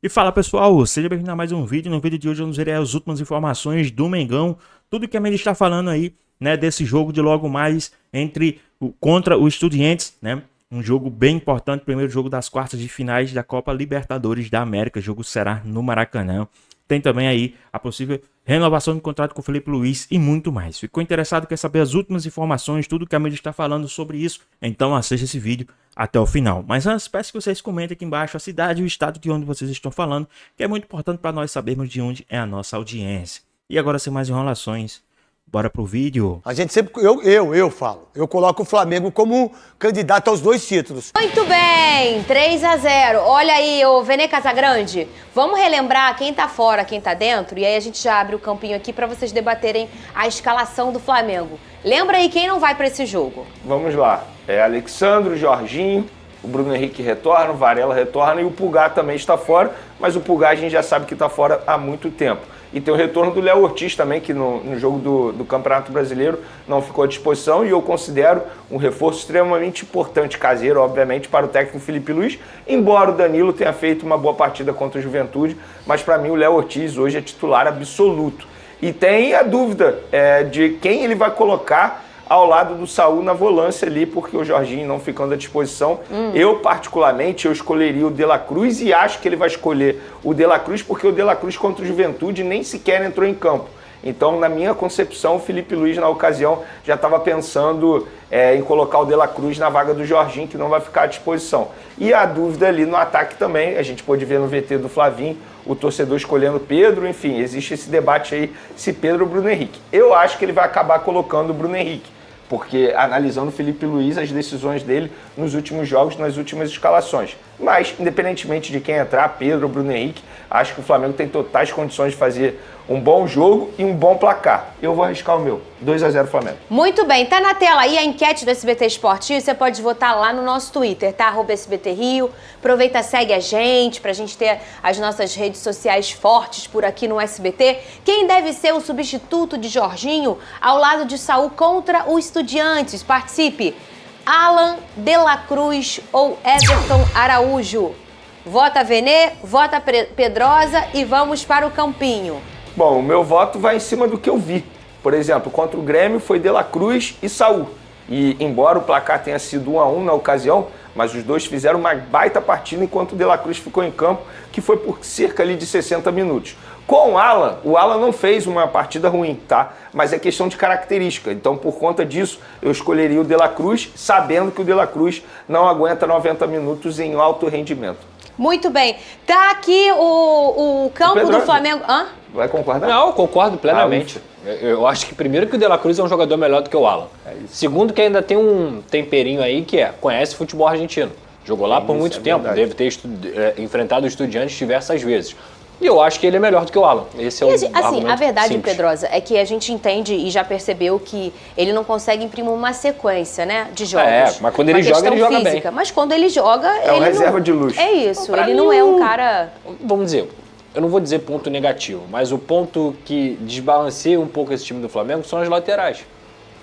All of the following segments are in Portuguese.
E fala pessoal, seja bem-vindo a mais um vídeo. No vídeo de hoje eu nos irei as últimas informações do Mengão. Tudo que a mídia está falando aí, né, desse jogo de logo mais contra o Estudiantes, né? Um jogo bem importante, primeiro jogo das quartas de finais da Copa Libertadores da América. O jogo será no Maracanã. Tem também aí a possível renovação do contrato com o Felipe Luiz e muito mais. Ficou interessado, quer saber as últimas informações, tudo que a mídia está falando sobre isso? Então assista esse vídeo até o final. Mas antes, peço que vocês comentem aqui embaixo a cidade e o estado de onde vocês estão falando, que é muito importante para nós sabermos de onde é a nossa audiência. E agora, sem mais enrolações, bora pro vídeo. A gente sempre, eu falo, eu coloco o Flamengo como candidato aos 2 títulos. Muito bem, 3-0. Olha aí, o Vene Casagrande, vamos relembrar quem tá fora, quem tá dentro, e aí a gente já abre o campinho aqui para vocês debaterem a escalação do Flamengo. Lembra aí quem não vai para esse jogo? Vamos lá, Alexandro, Jorginho, o Bruno Henrique retorna, o Varela retorna e o Pulgar também está fora, mas o Pulgar a gente já sabe que está fora há muito tempo. E tem o retorno do Léo Ortiz também, que no jogo do Campeonato Brasileiro não ficou à disposição, e eu considero um reforço extremamente importante, caseiro, obviamente, para o técnico Felipe Luiz, embora o Danilo tenha feito uma boa partida contra o Juventude, mas para mim o Léo Ortiz hoje é titular absoluto. E tem a dúvida de quem ele vai colocar ao lado do Saul na volância ali, porque o Jorginho não ficando à disposição. Eu, particularmente, eu escolheria o De La Cruz e acho que ele vai escolher o De La Cruz, porque o De La Cruz contra o Juventude nem sequer entrou em campo. Então, na minha concepção, o Felipe Luiz, na ocasião, já estava pensando em colocar o De La Cruz na vaga do Jorginho, que não vai ficar à disposição. E a dúvida ali no ataque também, a gente pôde ver no VT do Flavinho, o torcedor escolhendo Pedro, enfim, existe esse debate aí, se Pedro ou Bruno Henrique. Eu acho que ele vai acabar colocando o Bruno Henrique, porque analisando o Felipe Luiz, as decisões dele nos últimos jogos, nas últimas escalações. Mas, independentemente de quem entrar, Pedro ou Bruno Henrique, acho que o Flamengo tem totais condições de fazer um bom jogo e um bom placar. Eu vou arriscar o meu, 2-0 Flamengo. Muito bem, tá na tela aí a enquete do SBT Esportivo, você pode votar lá no nosso Twitter, tá? @SBT Rio. Aproveita, segue a gente, pra gente ter as nossas redes sociais fortes por aqui no SBT. Quem deve ser o substituto de Jorginho ao lado de Saul contra o Estudiantes? Participe! Alan, De La Cruz ou Everton Araújo? Vota Vene, vota Pedrosa e vamos para o campinho. Bom, o meu voto vai em cima do que eu vi. Por exemplo, contra o Grêmio foi De La Cruz e Saul. E embora o placar tenha sido 1-1 na ocasião, mas os dois fizeram uma baita partida enquanto o De La Cruz ficou em campo, que foi por cerca ali de 60 minutos. Com o Alan não fez uma partida ruim, tá? Mas é questão de característica. Então, por conta disso, eu escolheria o De La Cruz, sabendo que o De La Cruz não aguenta 90 minutos em alto rendimento. Muito bem. Tá aqui o campo do Flamengo. Hã? Vai concordar? Não, eu concordo plenamente. Eu acho que primeiro que o De La Cruz é um jogador melhor do que o Alan. Segundo que ainda tem um temperinho aí que conhece futebol argentino. Jogou lá por muito tempo, deve ter enfrentado o Estudiantes diversas vezes. E eu acho que ele é melhor do que o Alan. Esse é o argumento a verdade, simples. Pedrosa, é que a gente entende e já percebeu que ele não consegue imprimir uma sequência, né, de jogos. Mas quando ele joga, ele joga bem. Mas quando ele joga, é uma reserva de luxo. É isso, ele não é um cara... Vamos dizer, eu não vou dizer ponto negativo, mas o ponto que desbalanceia um pouco esse time do Flamengo são as laterais.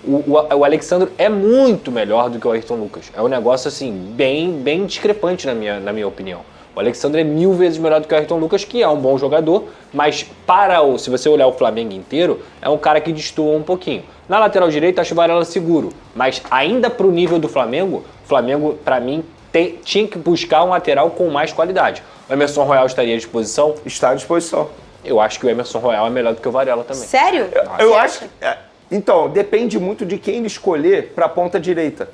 O Alexandre é muito melhor do que o Ayrton Lucas. É um negócio, assim, bem discrepante na minha opinião. O Alexandre é 1000 vezes melhor do que o Ayrton Lucas, que é um bom jogador, mas se você olhar o Flamengo inteiro, é um cara que destoa um pouquinho. Na lateral direita, acho o Varela seguro, mas ainda pro nível do Flamengo, para mim, tinha que buscar um lateral com mais qualidade. O Emerson Royal estaria à disposição? Está à disposição. Eu acho que o Emerson Royal é melhor do que o Varela também. Sério? Eu acho que... Então, depende muito de quem ele escolher para a ponta direita.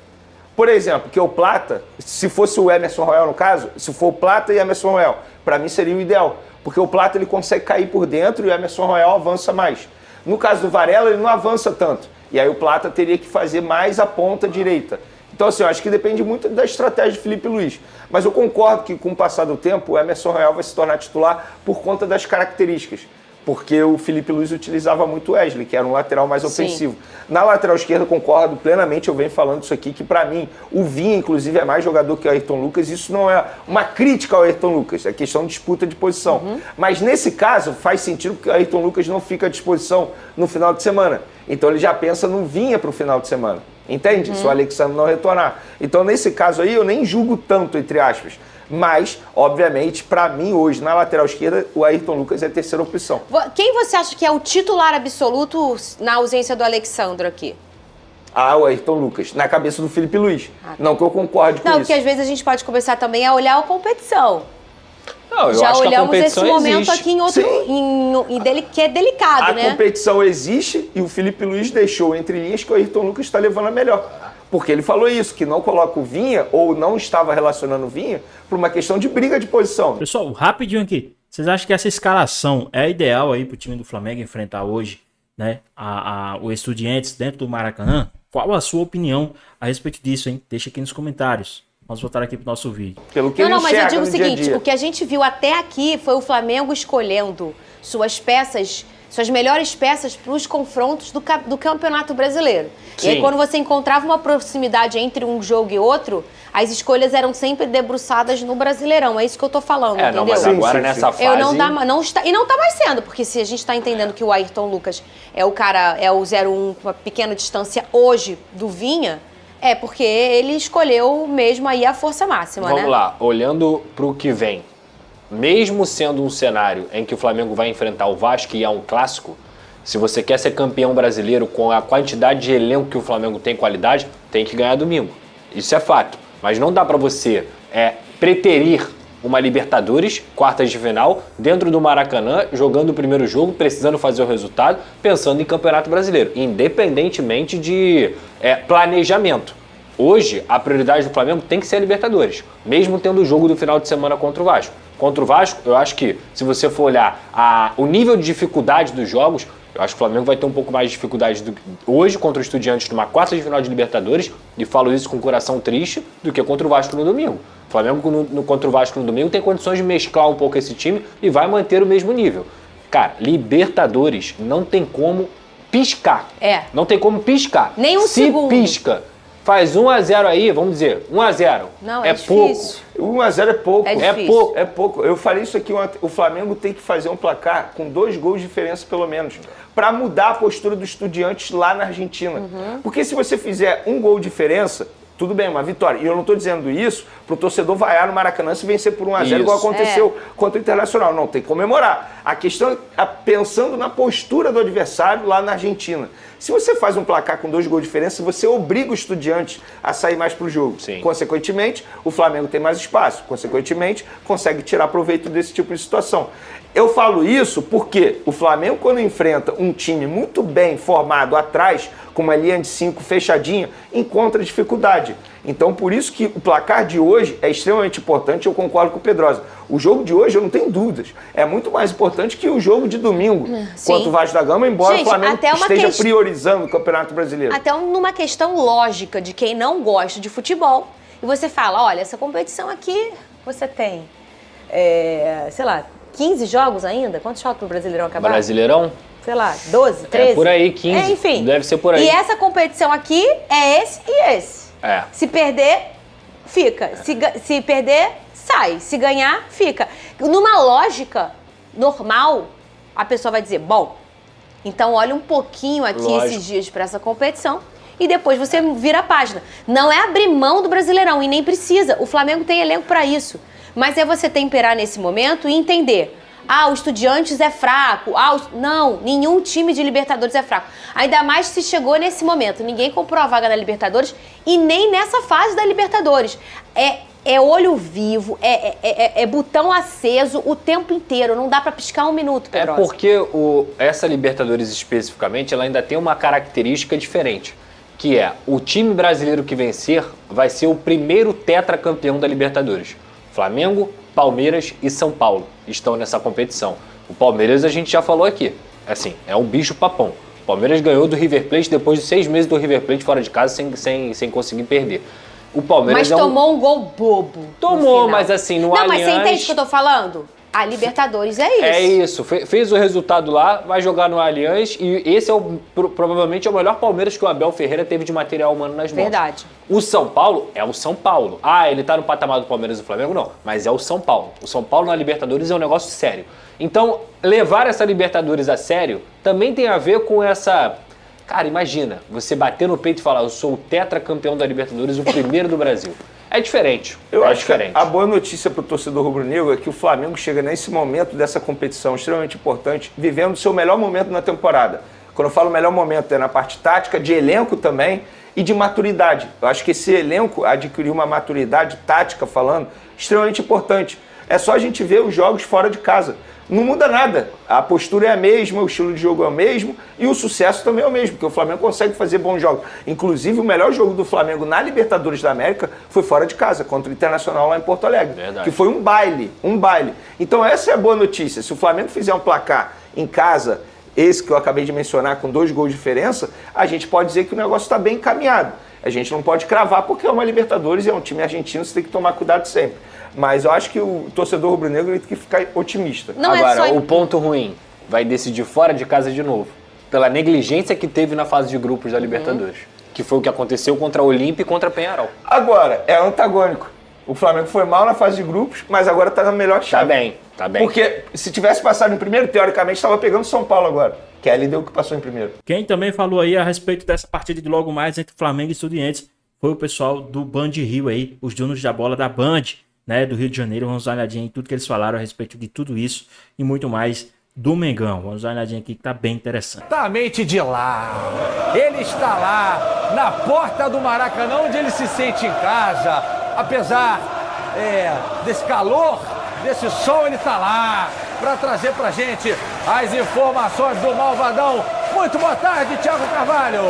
Por exemplo, que o Plata, se fosse o Emerson Royal no caso, se for o Plata e Emerson Royal, para mim seria o ideal. Porque o Plata ele consegue cair por dentro e o Emerson Royal avança mais. No caso do Varela, ele não avança tanto. E aí o Plata teria que fazer mais a ponta direita. Então, assim, eu acho que depende muito da estratégia de Felipe Luiz. Mas eu concordo que, com o passar do tempo, o Emerson Royal vai se tornar titular por conta das características. Porque o Felipe Luiz utilizava muito o Wesley, que era um lateral mais ofensivo. Sim. Na lateral esquerda, concordo plenamente, eu venho falando isso aqui, que para mim, o Vinha, inclusive, é mais jogador que o Ayrton Lucas. Isso não é uma crítica ao Ayrton Lucas, é questão de disputa de posição. Mas nesse caso, faz sentido porque o Ayrton Lucas não fica à disposição no final de semana. Então ele já pensa no Vinha para o final de semana. Entende? Se o Alexandre não retornar. Então, nesse caso aí, eu nem julgo tanto, entre aspas. Mas, obviamente, para mim, hoje, na lateral esquerda, o Ayrton Lucas é a terceira opção. Quem você acha que é o titular absoluto na ausência do Alexandre aqui? O Ayrton Lucas, na cabeça do Felipe Luiz. Não que eu concorde com Não, isso. porque às vezes a gente pode começar também a olhar a competição. Não, eu Já acho que a olhamos competição esse momento existe. aqui em outro, que é delicado, A né? competição existe e o Felipe Luiz deixou entre linhas que o Ayrton Lucas está levando a melhor. Porque ele falou isso, que não coloca o Vinha, ou não estava relacionando o Vinha, por uma questão de briga de posição. Pessoal, rapidinho aqui. Vocês acham que essa escalação é ideal aí pro time do Flamengo enfrentar hoje, né? O Estudiantes dentro do Maracanã? Qual a sua opinião a respeito disso, hein? Deixa aqui nos comentários. Vamos voltar aqui pro nosso vídeo. Pelo que ele Não, mas eu enxerga digo o no dia a seguinte, dia. o que a gente viu até aqui foi o Flamengo escolhendo suas peças, suas melhores peças para os confrontos do Campeonato Brasileiro. Sim. E aí, quando você encontrava uma proximidade entre um jogo e outro, as escolhas eram sempre debruçadas no Brasileirão. É isso que eu tô falando, entendeu? Não, mas agora nessa fase... E não tá mais sendo, porque se a gente tá entendendo que o Ayrton Lucas é o cara, é o 0-1 com uma pequena distância hoje do Vinha, é porque ele escolheu mesmo aí a força máxima, né? Vamos lá, olhando pro que vem, mesmo sendo um cenário em que o Flamengo vai enfrentar o Vasco e é um clássico, se você quer ser campeão brasileiro com a quantidade de elenco que o Flamengo tem qualidade, tem que ganhar domingo. Isso é fato. Mas não dá pra você preterir uma Libertadores, quartas de final, dentro do Maracanã, jogando o primeiro jogo, precisando fazer o resultado, pensando em Campeonato Brasileiro, independentemente de planejamento. Hoje, a prioridade do Flamengo tem que ser a Libertadores, mesmo tendo o jogo do final de semana contra o Vasco. Contra o Vasco, eu acho que, se você for olhar o nível de dificuldade dos jogos, eu acho que o Flamengo vai ter um pouco mais de dificuldade hoje contra o Estudiantes numa quarta de final de Libertadores, e falo isso com o coração triste, do que contra o Vasco no domingo. O Flamengo contra o Vasco no domingo tem condições de mesclar um pouco esse time e vai manter o mesmo nível. Cara, Libertadores não tem como piscar. Não tem como piscar. Nem um segundo. Se pisca, faz 1-0 aí, vamos dizer, 1-0. Não, é pouco. difícil. 1-0 é pouco. É É difícil. pouco. É pouco. Eu falei isso aqui ontem. O Flamengo tem que fazer um placar com 2 gols de diferença, pelo menos, para mudar a postura dos Estudiantes lá na Argentina. Porque se você fizer 1 gol de diferença, tudo bem, uma vitória. E eu não estou dizendo isso pro torcedor vaiar no Maracanã se vencer por 1-0, igual Isso. aconteceu contra o Internacional. Não, tem que comemorar. A questão é pensando na postura do adversário lá na Argentina. Se você faz um placar com 2 gols de diferença, você obriga o Estudiantes a sair mais pro jogo. Sim. Consequentemente, o Flamengo tem mais espaço. Consequentemente, consegue tirar proveito desse tipo de situação. Eu falo isso porque o Flamengo, quando enfrenta um time muito bem formado atrás, com uma linha de 5 fechadinha, encontra dificuldade. Então, por isso que o placar de hoje é extremamente importante, eu concordo com o Pedrosa. O jogo de hoje, eu não tenho dúvidas, é muito mais importante que o jogo de domingo, contra o Vasco da Gama, embora Gente, o Flamengo até uma esteja questão- priorizando o Campeonato Brasileiro. Até numa questão lógica de quem não gosta de futebol. E você fala, olha, essa competição aqui, você tem, sei lá, 15 jogos ainda? Quantos jogos pro Brasileirão acabar? Brasileirão? Sei lá, 12, 13? por aí, 15. Enfim. Deve ser por aí. E essa competição aqui é esse e esse. Se perder, fica. Se perder, sai. Se ganhar, fica. Numa lógica normal, a pessoa vai dizer, bom, então olha um pouquinho aqui Lógico. esses dias para essa competição e depois você vira a página. Não é abrir mão do Brasileirão e nem precisa. O Flamengo tem elenco para isso. Mas é você temperar nesse momento e entender. O Estudiantes é fraco. Não, nenhum time de Libertadores é fraco. Ainda mais se chegou nesse momento. Ninguém comprou a vaga na Libertadores e nem nessa fase da Libertadores. É olho vivo, é botão aceso o tempo inteiro. Não dá pra piscar um minuto, É Pedrosa. porque essa Libertadores especificamente, ela ainda tem uma característica diferente, que é o time brasileiro que vencer vai ser o primeiro tetracampeão da Libertadores. Flamengo, Palmeiras e São Paulo estão nessa competição. O Palmeiras a gente já falou aqui, assim, é um bicho papão. O Palmeiras ganhou do River Plate depois de 6 meses do River Plate fora de casa sem conseguir perder. O Palmeiras Mas tomou um gol bobo. no Tomou, final. mas assim, no Não, mas você Allianz- entende o que eu tô falando? A Libertadores é isso. É isso, fez o resultado lá, vai jogar no Allianz e esse é provavelmente é o melhor Palmeiras que o Abel Ferreira teve de material humano nas mãos. Verdade. O São Paulo é o São Paulo. Ele tá no patamar do Palmeiras e do Flamengo? Não, mas é o São Paulo. O São Paulo na Libertadores é um negócio sério. Então, levar essa Libertadores a sério também tem a ver com essa Cara, imagina, você bater no peito e falar, eu sou o tetracampeão da Libertadores, o primeiro do Brasil. É diferente. Eu acho que a boa notícia para o torcedor rubro-negro é que o Flamengo chega nesse momento dessa competição extremamente importante, vivendo o seu melhor momento na temporada. Quando eu falo melhor momento, é na parte tática, de elenco também e de maturidade. Eu acho que esse elenco adquiriu uma maturidade tática, falando, extremamente importante. É só a gente ver os jogos fora de casa. Não muda nada. A postura é a mesma, o estilo de jogo é o mesmo e o sucesso também é o mesmo, porque o Flamengo consegue fazer bons jogos. Inclusive, o melhor jogo do Flamengo na Libertadores da América foi fora de casa, contra o Internacional lá em Porto Alegre. Verdade. Que foi um baile. Então essa é a boa notícia. Se o Flamengo fizer um placar em casa, esse que eu acabei de mencionar, com 2 gols de diferença, a gente pode dizer que o negócio está bem encaminhado. A gente não pode cravar porque é uma Libertadores e é um time argentino, você tem que tomar cuidado sempre. Mas eu acho que o torcedor rubro-negro tem que ficar otimista. Agora, o ponto ruim, vai decidir fora de casa de novo. Pela negligência que teve na fase de grupos da Libertadores. Que foi o que aconteceu contra a Olímpia e contra a Peñarol. Agora, é antagônico. O Flamengo foi mal na fase de grupos, mas agora está na melhor chave. Tá bem. Porque se tivesse passado em primeiro, teoricamente, estava pegando São Paulo agora. Que a LDU que passou em primeiro. Quem também falou aí a respeito dessa partida de logo mais entre Flamengo e Estudiantes foi o pessoal do Band Rio aí, os donos da bola da Band, né, do Rio de Janeiro. Vamos dar uma olhadinha em tudo que eles falaram a respeito de tudo isso e muito mais do Mengão. Vamos dar uma olhadinha aqui que tá bem interessante. Exatamente de lá. Ele está lá, na porta do Maracanã, onde ele se sente em casa. Apesar desse calor, desse sol, ele está lá para trazer pra gente as informações do Malvadão. Muito boa tarde, Thiago Carvalho.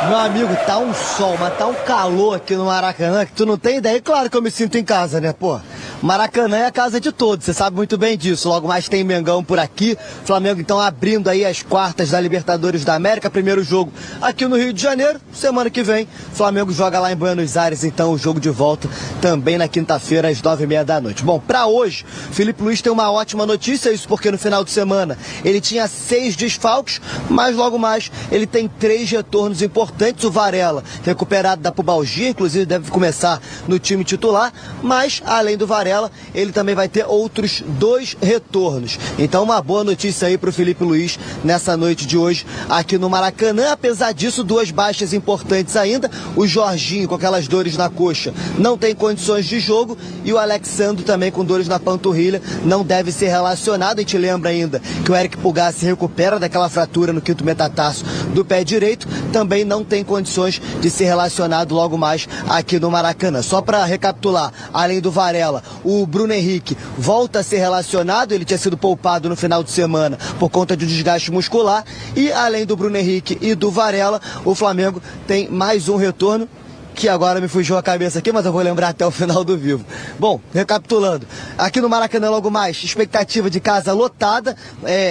Meu amigo, tá um sol, mas tá um calor aqui no Maracanã que tu não tem ideia. E claro que eu me sinto em casa, né, pô? Maracanã é a casa de todos, você sabe muito bem disso. Logo mais tem Mengão por aqui. Flamengo então abrindo aí as quartas da Libertadores da América. Primeiro jogo aqui no Rio de Janeiro. Semana que vem, Flamengo joga lá em Buenos Aires, então o jogo de volta também na quinta-feira às 9h30 da noite. Bom, pra hoje, Felipe Luiz tem uma ótima notícia, isso porque no final de semana ele tinha 6 desfalques, mas logo mais ele tem 3 retornos importantes. O Varela, recuperado da pubalgia, inclusive deve começar no time titular, mas além do Varela, ele também vai ter outros 2 retornos. Então uma boa notícia aí pro Felipe Luiz nessa noite de hoje aqui no Maracanã. Apesar disso, 2 baixas importantes ainda. O Jorginho com aquelas dores na coxa não tem condições de jogo e o Alexandro também com dores na panturrilha não deve ser relacionado. A gente lembra ainda que o Eric Pulgar se recupera daquela fratura no quinto metatarso do pé direito, também não tem condições de ser relacionado logo mais aqui no Maracanã. Só para recapitular, além do Varela, o Bruno Henrique volta a ser relacionado, ele tinha sido poupado no final de semana por conta de desgaste muscular, e além do Bruno Henrique e do Varela, o Flamengo tem mais um retorno, que agora me fugiu a cabeça aqui, mas eu vou lembrar até o final do vivo. Bom, recapitulando, aqui no Maracanã logo mais, expectativa de casa lotada,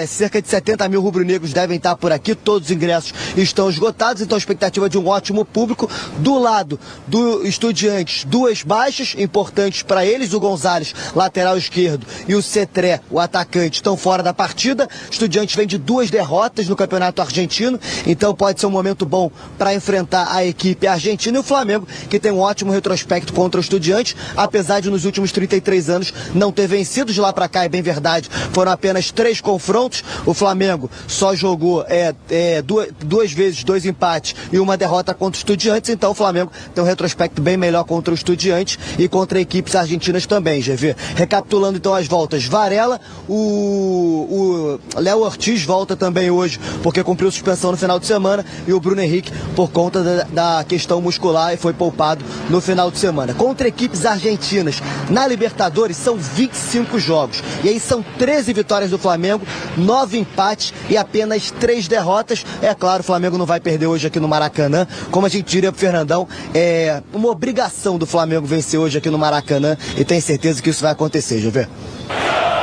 cerca de 70 mil rubro-negros devem estar por aqui, todos os ingressos estão esgotados, então expectativa de um ótimo público. Do lado do Estudiantes, 2 baixas importantes para eles, o Gonzalez, lateral esquerdo, e o Cetré, o atacante, estão fora da partida. Estudiantes vem de 2 derrotas no Campeonato Argentino, então pode ser um momento bom para enfrentar a equipe argentina. E o Flamengo, que tem um ótimo retrospecto contra o Estudiantes, apesar de nos últimos 33 anos não ter vencido. De lá para cá, é bem verdade, foram apenas 3 confrontos. O Flamengo só jogou 2 vezes 2 empates e 1 derrota contra o Estudiantes, então o Flamengo tem um retrospecto bem melhor contra o Estudiantes e contra equipes argentinas também, GV. Recapitulando então as voltas, Varela, o Léo Ortiz volta também hoje, porque cumpriu suspensão no final de semana, e o Bruno Henrique por conta da questão muscular e foi poupado no final de semana. Contra equipes argentinas na Libertadores são 25 jogos. E aí são 13 vitórias do Flamengo, 9 empates e apenas 3 derrotas. É claro, o Flamengo não vai perder hoje aqui no Maracanã. Como a gente diria pro Fernandão, é uma obrigação do Flamengo vencer hoje aqui no Maracanã, e tenho certeza que isso vai acontecer, José.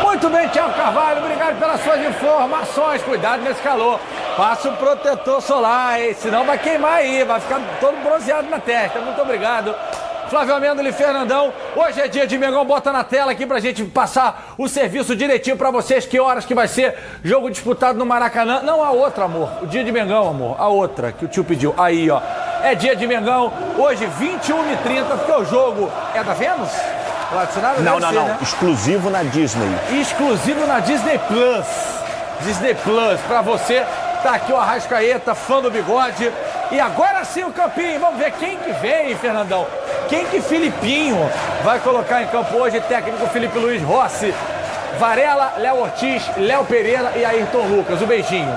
Muito bem, Thiago Carvalho, obrigado pelas suas informações. Cuidado nesse calor. Passa um protetor solar, hein? Senão vai queimar aí, vai ficar todo bronzeado na testa. Muito obrigado. Flávio Amêndola e Fernandão, hoje é dia de Mengão, bota na tela aqui pra gente passar o serviço direitinho pra vocês, que horas que vai ser jogo disputado no Maracanã. Não, a outra, amor, o dia de Mengão, amor, a outra que o tio pediu, aí ó, é dia de Mengão, hoje 21h30, porque o jogo é da Vênus? Não, exclusivo na Disney. Exclusivo na Disney Plus. Disney Plus pra você. Tá aqui o Arrascaeta, fã do bigode. E agora sim o campinho. Vamos ver quem que vem, Fernandão. Quem que Filipinho vai colocar em campo hoje? Técnico Felipe Luiz Rossi. Varela, Léo Ortiz, Léo Pereira e Ayrton Lucas. O beijinho.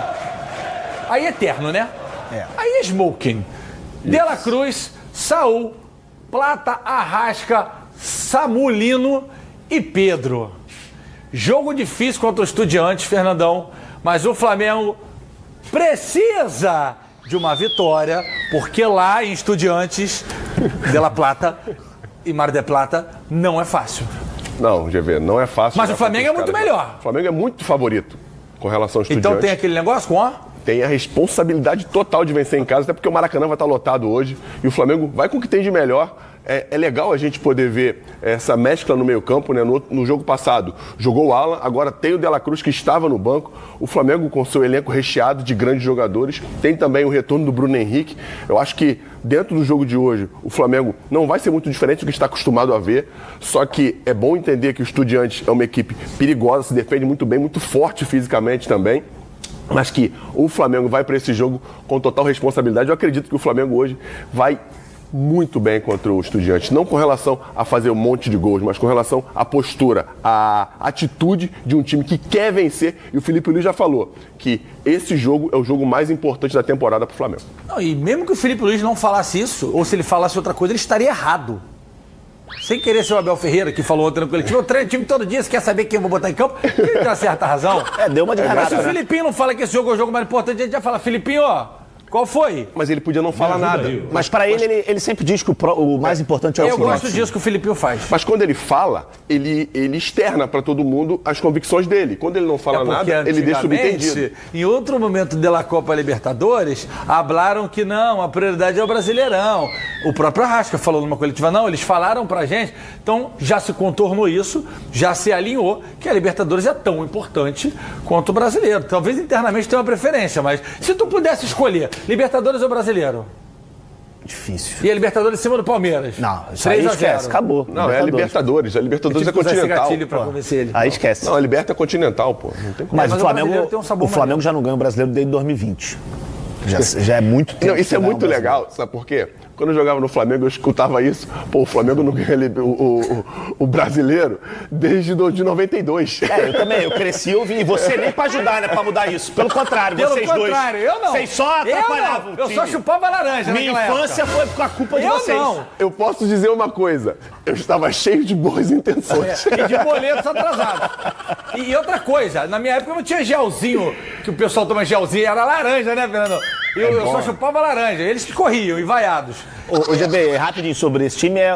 Aí eterno, né? Aí Smoking. De La Cruz, Saul, Plata, Arrasca, Samulino e Pedro. Jogo difícil contra o Estudiantes, Fernandão. Mas o Flamengo precisa de uma vitória, porque lá em Estudiantes, de La Plata e Mar del Plata, não é fácil. Não, GV, não é fácil. Mas o Flamengo é muito melhor. O Flamengo é muito favorito com relação ao Estudiantes. Então tem aquele negócio com Tem a responsabilidade total de vencer em casa, até porque o Maracanã vai estar lotado hoje e o Flamengo vai com o que tem de melhor. É legal a gente poder ver essa mescla no meio-campo, né? No jogo passado jogou o Alan, agora tem o De La Cruz que estava no banco. O Flamengo com seu elenco recheado de grandes jogadores. Tem também o retorno do Bruno Henrique. Eu acho que dentro do jogo de hoje o Flamengo não vai ser muito diferente do que está acostumado a ver. Só que é bom entender que o Estudiantes é uma equipe perigosa, se defende muito bem, muito forte fisicamente também. Mas que o Flamengo vai para esse jogo com total responsabilidade. Eu acredito que o Flamengo hoje vai muito bem contra o Estudiantes. Não com relação a fazer um monte de gols, mas com relação à postura, à atitude de um time que quer vencer. E o Felipe Luiz já falou que esse jogo é o jogo mais importante da temporada para o Flamengo. Não, e mesmo que o Felipe Luiz não falasse isso, ou se ele falasse outra coisa, ele estaria errado. Sem querer ser o Abel Ferreira, que falou ontem no coletivo, eu treino o time todo dia, você quer saber quem eu vou botar em campo? Ele tem uma certa razão. Deu uma de Mas se o né? Filipinho não fala que esse jogo é o jogo mais importante, a gente já fala, Filipinho, qual foi? Mas ele podia não falar nada. Mas pra ele sempre diz que o mais importante é o Eu seguinte. gosto disso que o Filipinho faz. Mas quando ele fala, ele externa para todo mundo as convicções dele. Quando ele não fala nada, ele deixa subentendido. Em outro momento da Copa Libertadores, hablaram que não, a prioridade é o Brasileirão. O próprio Arrasca falou numa coletiva, não, eles falaram pra gente. Então já se contornou isso, já se alinhou que a Libertadores é tão importante quanto o Brasileiro. Talvez internamente tenha uma preferência, mas se tu pudesse escolher Libertadores ou Brasileiro? Difícil. E a Libertadores em cima do Palmeiras? Não, isso aí esquece, acabou. Não, é a Libertadores. A Libertadores é continental. Aí esquece. Não, a Liberta é continental, pô. Não tem como. Mas o Flamengo já não ganha o Brasileiro desde 2020. Já é muito tempo. Não, isso é muito legal, sabe por quê? Quando eu jogava no Flamengo, eu escutava isso. Pô, o Flamengo não ganha o brasileiro desde de 92. Eu também. Eu cresci e ouvi. E você nem pra ajudar, né? Pra mudar isso. Pelo contrário, vocês dois. Eu não. Vocês só atrapalhavam o time. Eu só chupava laranja. Minha infância foi com a culpa de vocês. Não. Eu posso dizer uma coisa. Eu estava cheio de boas intenções. E de boletos atrasados. E outra coisa, na minha época não tinha gelzinho, que o pessoal toma gelzinho, era laranja, né, Fernando? Eu só chupava laranja, eles que corriam, envaiados. Ô, GB, rapidinho sobre esse time, é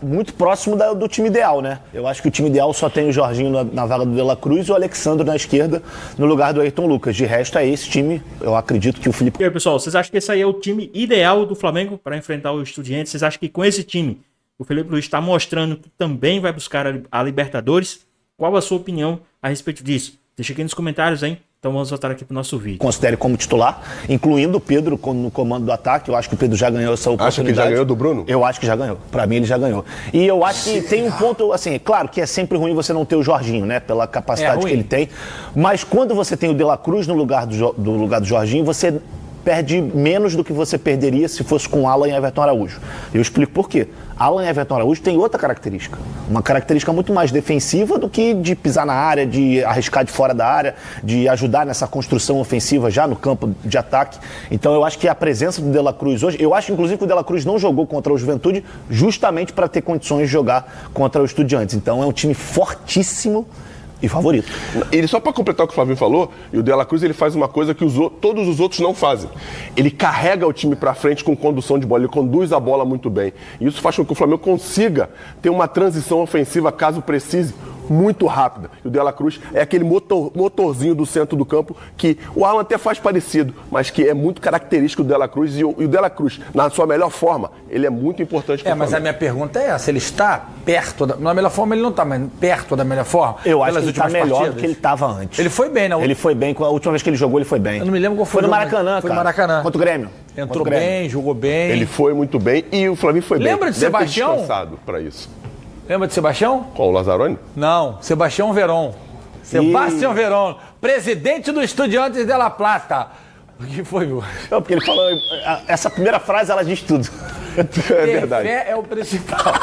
muito próximo do time ideal, né? Eu acho que o time ideal só tem o Jorginho na vaga do De La Cruz e o Alexandre na esquerda, no lugar do Ayrton Lucas. De resto, é esse time, eu acredito que o Felipe... E aí, pessoal, vocês acham que esse aí é o time ideal do Flamengo para enfrentar o Estudiantes? Vocês acham que com esse time, o Felipe Luiz está mostrando que também vai buscar a Libertadores? Qual a sua opinião a respeito disso? Deixa aqui nos comentários, hein? Então vamos voltar aqui para o nosso vídeo. Considere como titular, incluindo o Pedro no comando do ataque. Eu acho que o Pedro já ganhou essa oportunidade. Acha que já ganhou do Bruno? Eu acho que já ganhou. Para mim, ele já ganhou. E eu acho que tem um ponto, assim, é claro que é sempre ruim você não ter o Jorginho, né? Pela capacidade que ele tem. Mas quando você tem o De La Cruz no lugar do Jorginho, você perde menos do que você perderia se fosse com Alan e Everton Araújo. Eu explico por quê. Alan e Everton Araújo tem outra característica. Uma característica muito mais defensiva do que de pisar na área, de arriscar de fora da área, de ajudar nessa construção ofensiva já no campo de ataque. Então eu acho que a presença do De La Cruz hoje... Eu acho, inclusive, que o De La Cruz não jogou contra o Juventude justamente para ter condições de jogar contra o Estudiantes. Então é um time fortíssimo e favorito. Ele, só para completar o que o Flavinho falou, e o De La Cruz ele faz uma coisa que todos os outros não fazem. Ele carrega o time para frente com condução de bola, ele conduz a bola muito bem. E isso faz com que o Flamengo consiga ter uma transição ofensiva, caso precise, muito rápida. E o De La Cruz é aquele motorzinho do centro do campo que o Alan até faz parecido, mas que é muito característico do De La Cruz. E o De La Cruz, na sua melhor forma, ele é muito importante para o mas a minha pergunta é essa, ele está perto, na melhor forma ele não está, mas perto da melhor forma? Eu acho que ele está melhor do que ele estava antes. Ele foi bem, não? Ele foi bem, a última vez que ele jogou, ele foi bem. Eu não me lembro qual foi. Foi no Maracanã, cara. Foi no Maracanã. Contra o Grêmio. Entrou bem, jogou bem. Ele foi muito bem e o Flavinho foi bem. Lembra de Sebastião? Descansado para isso. Lembra de Sebastião? Qual, o Lazzaroni? Não, Sebastião Veron. Sebastião Veron. presidente do Estudiantes de La Plata. O que foi, viu? Não, porque ele falou... Essa primeira frase, ela diz tudo. É verdade. Ter fé é o principal.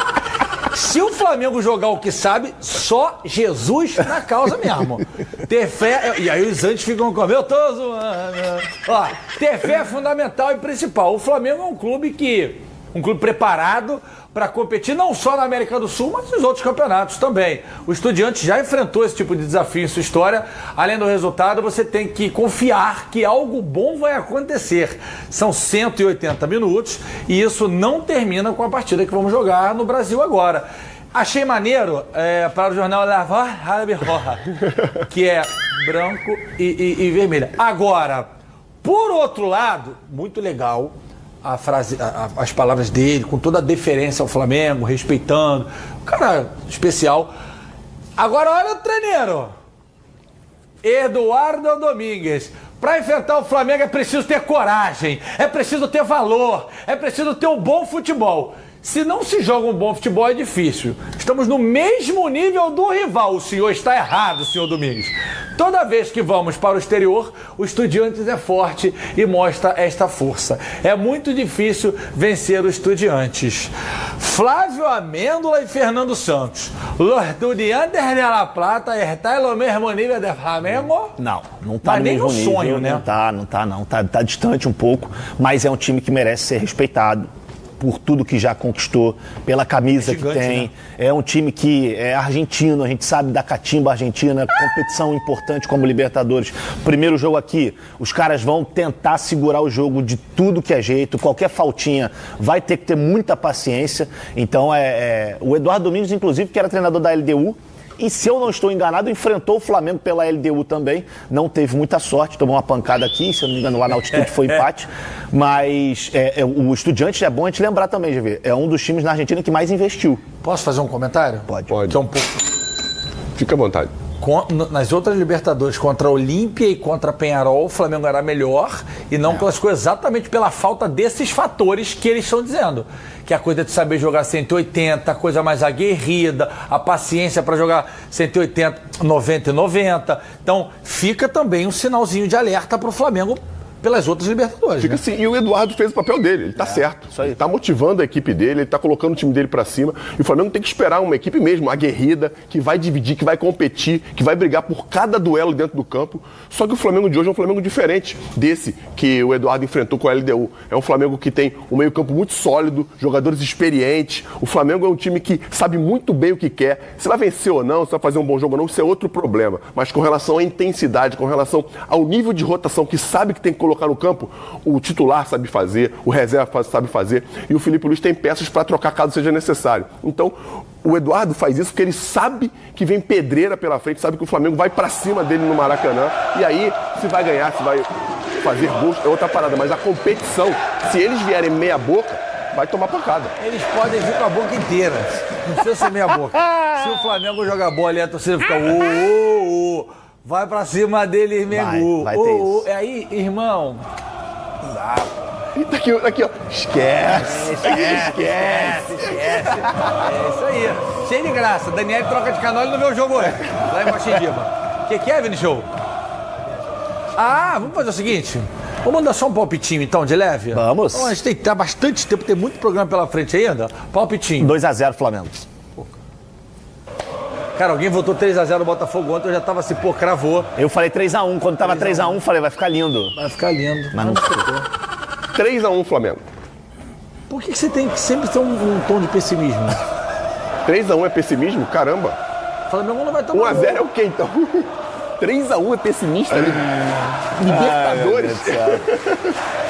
Se o Flamengo jogar o que sabe, só Jesus na causa mesmo. Ter fé... E aí os antes ficam com... Eu tô zoando. Ó, ter fé é fundamental e principal. O Flamengo é um clube preparado para competir não só na América do Sul, mas nos outros campeonatos também. O Estudiantes já enfrentou esse tipo de desafio em sua história. Além do resultado, você tem que confiar que algo bom vai acontecer. São 180 minutos e isso não termina com a partida que vamos jogar no Brasil agora. Achei maneiro para o jornal La Voz Árabe Roja, que é branco e vermelho. Agora, por outro lado, muito legal as palavras dele, com toda a deferência ao Flamengo, respeitando. Um cara especial. Agora olha o treineiro. Eduardo Domingues. Para enfrentar o Flamengo é preciso ter coragem, é preciso ter valor, é preciso ter um bom futebol. Se não se joga um bom futebol é difícil. Estamos no mesmo nível do rival. O senhor está errado, senhor Domingues. Toda vez que vamos para o exterior, o Estudiantes é forte e mostra esta força. É muito difícil vencer o Estudiantes. Flávio Amêndola e Fernando Santos. Los Estudiantes de La Plata estão no mesmo nível do Flamengo? Não tá no mesmo nível. Sonho, né? Não tá. Tá distante um pouco, mas é um time que merece ser respeitado por tudo que já conquistou, pela camisa que tem. Né? É um time que é argentino, a gente sabe da catimba argentina, competição importante como Libertadores. Primeiro jogo aqui, os caras vão tentar segurar o jogo de tudo que é jeito, qualquer faltinha vai ter que ter muita paciência. Então, o Eduardo Domingues, inclusive, que era treinador da LDU, e se eu não estou enganado, enfrentou o Flamengo pela LDU também. Não teve muita sorte, tomou uma pancada aqui, se eu não me engano, lá na altitude foi empate. Mas o Estudiantes é bom a gente lembrar também, GV. É um dos times na Argentina que mais investiu. Posso fazer um comentário? Pode. Que é um pouco... Fica à vontade. Nas outras Libertadores, contra a Olímpia e contra a Peñarol, o Flamengo era melhor e não classificou exatamente pela falta desses fatores que eles estão dizendo. Que é a coisa de saber jogar 180, a coisa mais aguerrida, a paciência para jogar 180, 90 e 90. Então, fica também um sinalzinho de alerta para o Flamengo pelas outras Libertadores. Fica assim, e o Eduardo fez o papel dele, ele tá certo. Isso aí. Ele tá motivando a equipe dele, ele tá colocando o time dele pra cima. E o Flamengo tem que esperar uma equipe mesmo, aguerrida, que vai dividir, que vai competir, que vai brigar por cada duelo dentro do campo. Só que o Flamengo de hoje é um Flamengo diferente desse que o Eduardo enfrentou com a LDU. É um Flamengo que tem um meio-campo muito sólido, jogadores experientes. O Flamengo é um time que sabe muito bem o que quer. Se vai vencer ou não, se vai fazer um bom jogo ou não, isso é outro problema. Mas com relação à intensidade, com relação ao nível de rotação que sabe que tem que colocar no campo, o titular sabe fazer, o reserva sabe fazer, e o Felipe Luiz tem peças para trocar caso seja necessário. Então, o Eduardo faz isso porque ele sabe que vem pedreira pela frente, sabe que o Flamengo vai para cima dele no Maracanã, e aí, se vai ganhar, se vai fazer gols, é outra parada, mas a competição, se eles vierem meia boca, vai tomar pancada. Eles podem vir com a boca inteira, não precisa ser meia boca. Se o Flamengo jogar bola ali, a torcida fica vai pra cima dele, Mengu. Vai ter isso. Aí, irmão, não dá, pô. Aqui, ó. Esquece. É isso aí. Cheio de graça. Daniel troca de canal e não vê o jogo hoje. Lá em Moxindiba. O que é, Vini Show? Vamos fazer o seguinte. Vamos mandar só um palpitinho, então, de leve? Vamos. Então, a gente tem bastante tempo, tem muito programa pela frente ainda. Palpitinho. 2-0 Flamengo. Cara, alguém votou 3-0 no Botafogo ontem, eu já tava assim, cravou. Eu falei 3-1, quando tava 3-1, falei, vai ficar lindo. Vai ficar lindo. Mas não ficou. 3-1 Flamengo. Por que você tem que sempre ter um tom de pessimismo? 3-1 é pessimismo? Caramba. O Flamengo não vai tomar 1-0 é o quê, então? 3-1 é pessimista? Libertadores?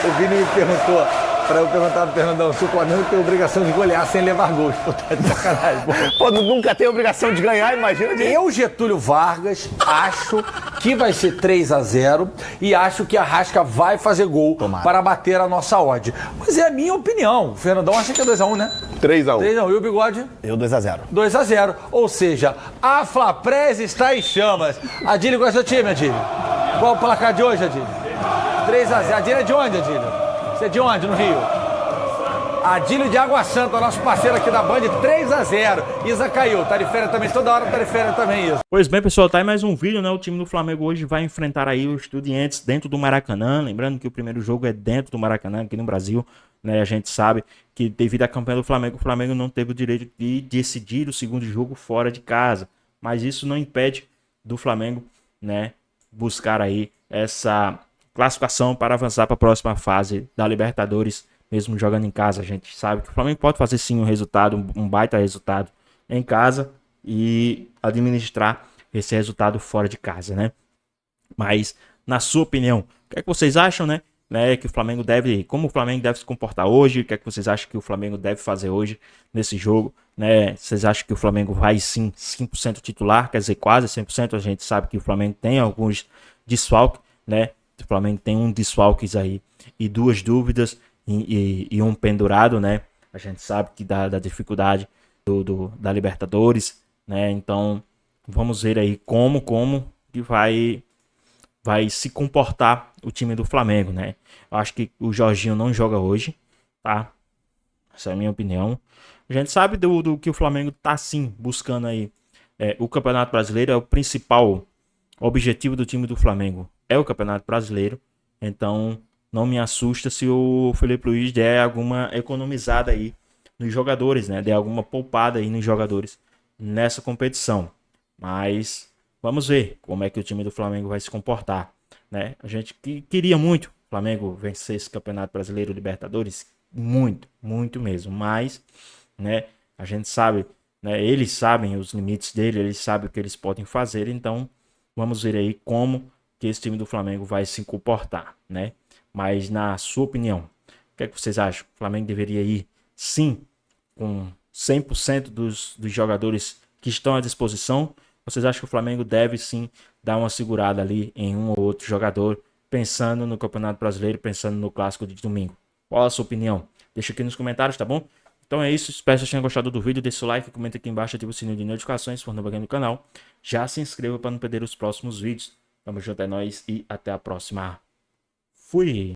O Vini me perguntou, pra eu perguntar pro Fernandão, se o Flamengo tem obrigação de golear sem levar gols. Pô, tá de sacanagem. Pô, nunca tem obrigação de ganhar, imagina. Eu, Getúlio Vargas, acho que vai ser 3-0 e acho que a Rasca vai fazer gol para bater a nossa odd. Mas é a minha opinião. O Fernandão acha que é 2-1, né? 3-1. 3-1. E o Bigode? Eu 2-0. 2-0. Ou seja, a Flaprés está em chamas. Adílio, qual é o seu time, Adílio? Qual o placar de hoje, Adílio? 3-0. Adílio é de onde, Adílio? Você é de onde, no Rio? Adílio de Água Santa, nosso parceiro aqui da Band, 3-0. Isa caiu, tá de férias também, toda hora tá de férias também, Isa. Pois bem, pessoal, tá aí mais um vídeo, né? O time do Flamengo hoje vai enfrentar aí os Estudiantes dentro do Maracanã. Lembrando que o primeiro jogo é dentro do Maracanã, aqui no Brasil, né? A gente sabe que devido à campanha do Flamengo, o Flamengo não teve o direito de decidir o segundo jogo fora de casa. Mas isso não impede do Flamengo, né, buscar aí essa classificação para avançar para a próxima fase da Libertadores, mesmo jogando em casa. A gente sabe que o Flamengo pode fazer sim um resultado, um baita resultado em casa e administrar esse resultado fora de casa, né? Mas, na sua opinião, o que é que vocês acham, né? Que o Flamengo deve, como o Flamengo deve se comportar hoje, o que é que vocês acham que o Flamengo deve fazer hoje nesse jogo, né? Vocês acham que o Flamengo vai sim 100% titular, quer dizer, quase 100%, a gente sabe que o Flamengo tem alguns desfalques, né? O Flamengo tem um desfalques aí e duas dúvidas e um pendurado, né? A gente sabe que da dificuldade da Libertadores, né? Então, vamos ver aí como que vai se comportar o time do Flamengo, né? Eu acho que o Jorginho não joga hoje, tá? Essa é a minha opinião. A gente sabe do que o Flamengo tá sim buscando aí. O Campeonato Brasileiro é o principal objetivo do time do Flamengo. É o Campeonato Brasileiro. Então, não me assusta se o Felipe Luiz der alguma economizada aí nos jogadores, né? Der alguma poupada aí nos jogadores nessa competição. Mas vamos ver como é que o time do Flamengo vai se comportar, né? A gente queria muito o Flamengo vencer esse Campeonato Brasileiro, Libertadores, muito mesmo. Mas, né, a gente sabe, né, eles sabem os limites dele, eles sabem o que eles podem fazer. Então, vamos ver aí como que esse time do Flamengo vai se comportar, né? Mas, na sua opinião, o que é que vocês acham? O Flamengo deveria ir, sim, com 100% dos jogadores que estão à disposição? Vocês acham que o Flamengo deve sim dar uma segurada ali em um ou outro jogador, pensando no Campeonato Brasileiro, pensando no Clássico de domingo? Qual a sua opinião? Deixa aqui nos comentários, tá bom? Então é isso, espero que vocês tenham gostado do vídeo, deixa o like, comenta aqui embaixo, ativa o sininho de notificações, se for novo aqui no canal. Já se inscreva para não perder os próximos vídeos. Tamo junto, é nóis e até a próxima. Fui!